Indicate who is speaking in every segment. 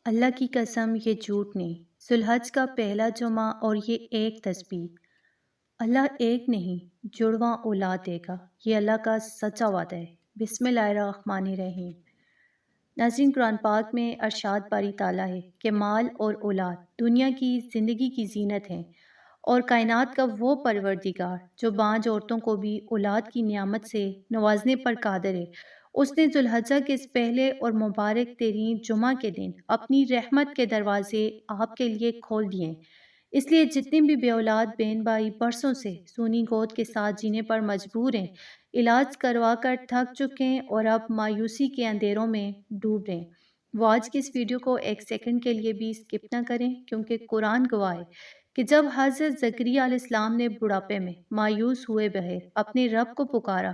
Speaker 1: اللہ کی قسم یہ جھوٹ نہیں، ذوالحج کا پہلا جمعہ اور یہ ایک تسبیح۔ اللہ ایک نہیں، جڑواں اولاد دے گا، یہ اللہ کا سچا وعدہ ہے۔ بسم اللہ الرحمن الرحیم۔ ناظرین، قرآن پاک میں ارشاد باری تعالیٰ ہے کہ مال اور اولاد دنیا کی زندگی کی زینت ہیں، اور کائنات کا وہ پروردگار جو بانجھ عورتوں کو بھی اولاد کی نعمت سے نوازنے پر قادر ہے، اس نے ذوالحجہ کے اس پہلے اور مبارک ترین جمعہ کے دن اپنی رحمت کے دروازے آپ کے لیے کھول دیے ہیں۔ اس لیے جتنے بھی بے اولاد بہن بھائی برسوں سے سونی گود کے ساتھ جینے پر مجبور ہیں، علاج کروا کر تھک چکے ہیں اور اب مایوسی کے اندھیروں میں ڈوب رہے ہیں، وہ آج کی اس ویڈیو کو ایک سیکنڈ کے لیے بھی اسکپ نہ کریں، کیونکہ قرآن گواہ ہے کہ جب حضرت زکریا علیہ السلام نے بڑھاپے میں مایوس ہوئے بغیر اپنے رب کو پکارا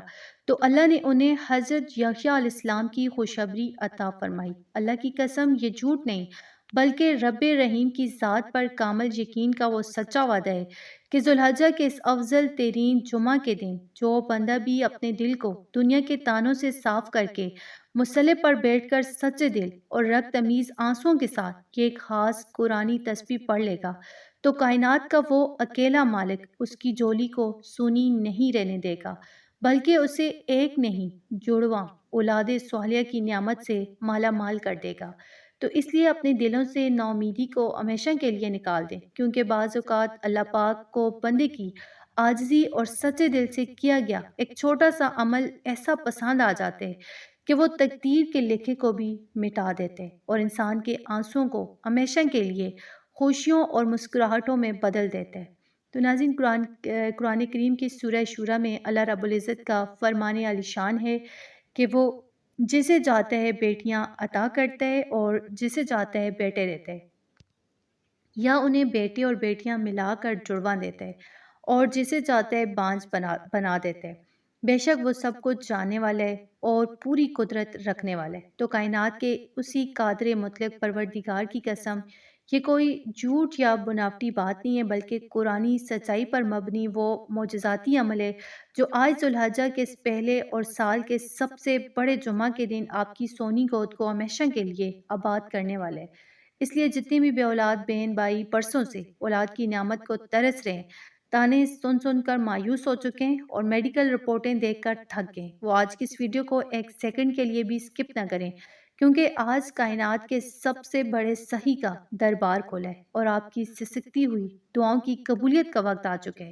Speaker 1: تو اللہ نے انہیں حضرت یحییٰ علیہ السلام کی خوشخبری عطا فرمائی۔ اللہ کی قسم یہ جھوٹ نہیں بلکہ رب رحیم کی ذات پر کامل یقین کا وہ سچا وعدہ ہے کہ ذوالحجہ کے اس افضل ترین جمعہ کے دن جو بندہ بھی اپنے دل کو دنیا کے تانوں سے صاف کر کے مصلی پر بیٹھ کر سچے دل اور رگ تمیز آنسوؤں کے ساتھ یہ ایک خاص قرآنی تسبیح پڑھ لے گا تو کائنات کا وہ اکیلا مالک اس کی جولی کو سونی نہیں رہنے دے گا، بلکہ اسے ایک نہیں جڑواں اولاد صالحہ کی نعمت سے مالا مال کر دے گا۔ تو اس لیے اپنے دلوں سے ناامیدی کو ہمیشہ کے لیے نکال دیں، کیونکہ بعض اوقات اللہ پاک کو بندے کی عاجزی اور سچے دل سے کیا گیا ایک چھوٹا سا عمل ایسا پسند آ جاتے ہیں کہ وہ تقدیر کے لکھے کو بھی مٹا دیتے ہیں اور انسان کے آنسوؤں کو ہمیشہ کے لیے خوشیوں اور مسکراہٹوں میں بدل دیتے ہیں۔ تو ناظرین، قرآن کریم کی سورہ شورى میں اللہ رب العزت کا فرمان عالی شان ہے کہ وہ جسے چاہتا ہے بیٹیاں عطا کرتا ہے اور جسے چاہتا ہے بیٹے دیتا ہے، یا انہیں بیٹے اور بیٹیاں ملا کر جڑواں دیتا ہے، اور جسے چاہتا ہے بانجھ بنا دیتا ہے۔ بے شک وہ سب کچھ جاننے والا ہے اور پوری قدرت رکھنے والا ہے۔ تو کائنات کے اسی قادر مطلق پروردگار کی قسم، یہ کوئی جھوٹ یا بناوٹی بات نہیں ہے بلکہ قرآنی سچائی پر مبنی وہ معجزاتی عمل ہے جو آج ذوالحجہ کے اس پہلے اور سال کے سب سے بڑے جمعہ کے دن آپ کی سونی گود کو ہمیشہ کے لیے آباد کرنے والے ہے۔ اس لیے جتنے بھی بے اولاد بہن بھائی برسوں سے اولاد کی نعمت کو ترس رہے ہیں، تانے سن کر مایوس ہو چکے ہیں اور میڈیکل رپورٹیں دیکھ کر تھک گئے، وہ آج کی اس ویڈیو کو ایک سیکنڈ کے لیے بھی اسکپ نہ کریں، کیونکہ آج کائنات کے سب سے بڑے صحیح کا دربار کھولا ہے اور آپ کی سسکتی ہوئی دعاؤں کی قبولیت کا وقت آ چکا ہے۔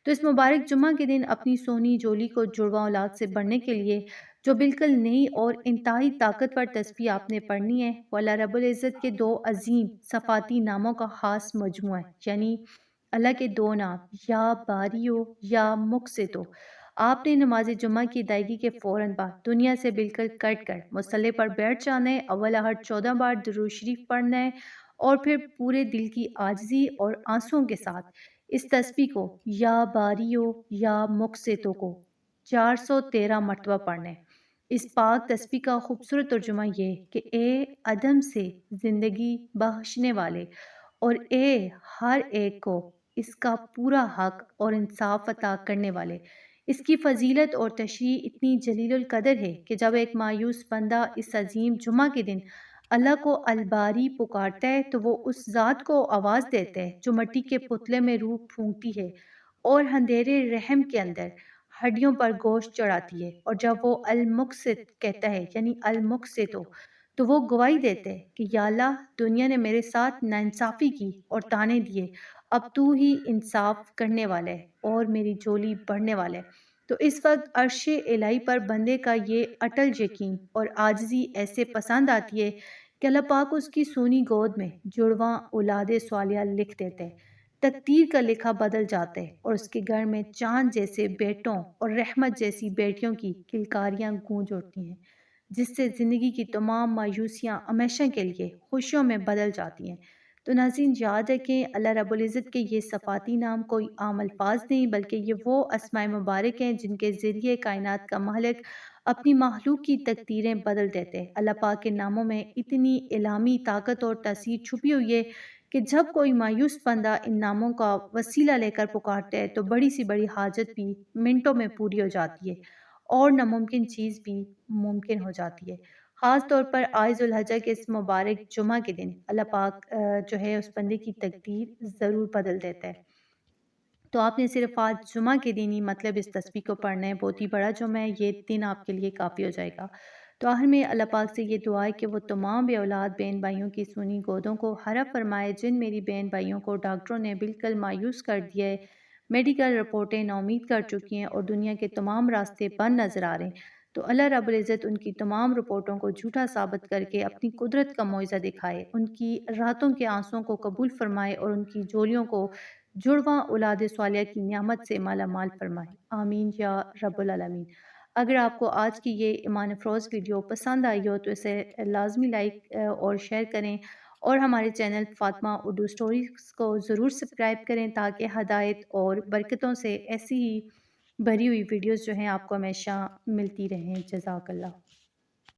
Speaker 1: تو اس مبارک جمعہ کے دن اپنی سونی جولی کو جڑواں اولاد سے بڑھنے کے لیے جو بالکل نئی اور انتہائی طاقتور تسبیح آپ نے پڑھنی ہے، وہ اللہ رب العزت کے دو عظیم صفاتی ناموں کا خاص مجموعہ ہے، یعنی اللہ کے دو نام، یا باریو یا مقسطو۔ آپ نے نماز جمعہ کی ادائیگی کے فوراً بعد دنیا سے بالکل کٹ کر مصلی پر بیٹھ جانا ہے، اول ہر 14 بار درود شریف پڑھنا ہے اور پھر پورے دل کی عاجزی اور آنسوؤں کے ساتھ اس تسبیح کو، یا باریو یا مقسطو کو 413 مرتبہ پڑھنا ہے۔ اس پاک تسبیح کا خوبصورت ترجمہ یہ کہ اے عدم سے زندگی بخشنے والے، اور اے ہر ایک کو اس کا پورا حق اور انصاف عطا کرنے والے۔ اس کی فضیلت اور تشریح اتنی جلیل القدر ہے کہ جب ایک مایوس بندہ اس عظیم جمعہ کے دن اللہ کو الباری پکارتا ہے تو وہ اس ذات کو آواز دیتا ہے جو مٹی کے پتلے میں روح پھونکتی ہے اور اندھیرے رحم کے اندر ہڈیوں پر گوشت چڑھاتی ہے، اور جب وہ المقسط کہتا ہے یعنی المقسطو تو وہ گواہی دیتے ہیں کہ یا اللہ، دنیا نے میرے ساتھ ناانصافی کی اور تانے دیے، اب تو ہی انصاف کرنے والا ہے اور میری جولی بڑھنے والا ہے۔ تو اس وقت عرش الہی پر بندے کا یہ اٹل یقین اور عاجزی ایسے پسند آتی ہے کہ اللہ پاک اس کی سونی گود میں جڑواں اولاد صالحہ لکھ دیتے ہیں، تقدیر کا لکھا بدل جاتا ہے اور اس کے گھر میں چاند جیسے بیٹوں اور رحمت جیسی بیٹیوں کی کلکاریاں گونج اٹھتی ہیں، جس سے زندگی کی تمام مایوسیاں ہمیشہ کے لیے خوشیوں میں بدل جاتی ہیں۔ تو ناظرین، یاد رکھیں، اللہ رب العزت کے یہ صفاتی نام کوئی عام الفاظ نہیں بلکہ یہ وہ اسماء مبارک ہیں جن کے ذریعے کائنات کا مالک اپنی مخلوق کی تقدیریں بدل دیتے ہیں۔ اللہ پاک کے ناموں میں اتنی الہامی طاقت اور تاثیر چھپی ہوئی ہے کہ جب کوئی مایوس بندہ ان ناموں کا وسیلہ لے کر پکارتا ہے تو بڑی سی بڑی حاجت بھی منٹوں میں پوری ہو جاتی ہے اور ناممکن چیز بھی ممکن ہو جاتی ہے۔ خاص طور پر آئے ذوالحجہ کے اس مبارک جمعہ کے دن اللہ پاک جو ہے اس بندے کی تقدیر ضرور بدل دیتا ہے۔ تو آپ نے صرف آج جمعہ کے دن ہی مطلب اس تسبیح کو پڑھنا ہے، بہت ہی بڑا جمعہ ہے، یہ دن آپ کے لیے کافی ہو جائے گا۔ تو آخر میں اللہ پاک سے یہ دعا ہے کہ وہ تمام بے اولاد بہن بھائیوں کی سونی گودوں کو ہرا فرمائے، جن میری بہن بھائیوں کو ڈاکٹروں نے بالکل مایوس کر دیا ہے، میڈیکل رپورٹیں ناامید کر چکی ہیں اور دنیا کے تمام راستے بند نظر آ رہے ہیں۔ تو اللہ رب العزت ان کی تمام رپورٹوں کو جھوٹا ثابت کر کے اپنی قدرت کا معجزہ دکھائے، ان کی راتوں کے آنسوں کو قبول فرمائے اور ان کی جولیوں کو جڑواں اولاد صالحہ کی نعمت سے مالا مال فرمائے، آمین یا رب العالمین۔ اگر آپ کو آج کی یہ ایمان افروز ویڈیو پسند آئی ہو تو اسے لازمی لائک اور شیئر کریں، اور ہمارے چینل فاطمہ اردو سٹوریز کو ضرور سبسکرائب کریں تاکہ ہدایت اور برکتوں سے ایسی ہی بھری ہوئی ویڈیوز جو ہیں آپ کو ہمیشہ ملتی رہیں۔ جزاک اللہ۔